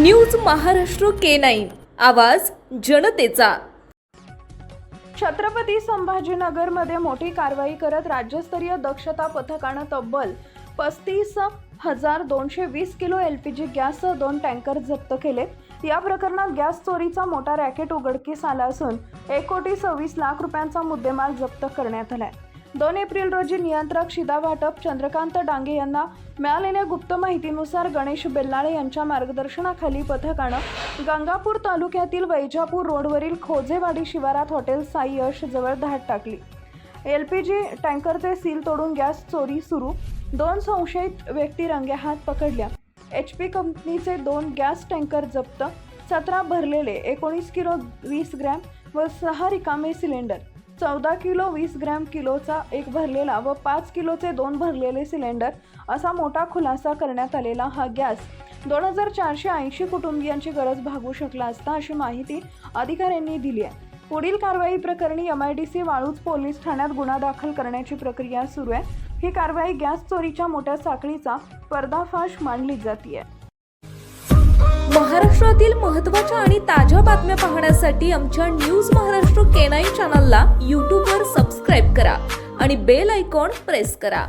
News Maharashtra K9 आवाज जनतेचा। छत्रपती संभाजीनगरमध्ये मोठी कारवाई करत राज्यस्तरीय दक्षता पथकाने तब्बल 35,220 किलो LPG गॅससह 2 टँकर जप्त केले। या प्रकरणात गॅस चोरीचा मोठा रॅकेट उघडकीस आला असून 1,26,00,000 रुपयांचा मुद्देमाल जप्त करण्यात आलाय। 2 एप्रिल रोजी नियंत्रक शिदा वाटप चंद्रकांत डांगे यांना मिळालेल्या गुप्त माहितीनुसार गणेश बेल्लाळे यांच्या मार्गदर्शनाखाली पथकाने गंगापूर तालुक्यातील वैजापूर रोडवरील खोजेवाडी शिवारात हॉटेल साई यश जवळ धाड टाकली। LPG टँकरचे सील तोडून गॅस चोरी सुरू, 2 संशयित व्यक्ती रंगेहात पकडल्या। HP कंपनीचे 2 गॅस टँकर जप्त, 17 भरलेले 19 किलो 20 ग्रॅम व 6 रिकामे सिलेंडर, 14 किलो 20 ग्रॅम किलोचा 1 भरलेला व 5 किलोचे 2 भरलेले सिलेंडर असा मोठा खुलासा करण्यात आलेला हा गॅस 2480 कुटुंबियांची गरज भागवू शकला असता अशी माहिती अधिकाऱ्यांनी दिली आहे। पुढील कारवाई प्रकरणी MIDC वाळूज पोलीस ठाण्यात गुन्हा दाखल करण्याची प्रक्रिया सुरू आहे। ही कारवाई गॅस चोरीच्या मोठ्या साखळीचा पर्दाफाश मानली जाते। महाराष्ट्रातील महत्त्वाच्या आणि ताज्या बातम्या पाहण्यासाठी आमच्या न्यूज महाराष्ट्र K9 चॅनलला YouTube वर सबस्क्राइब करा आणि बेल आयकॉन प्रेस करा।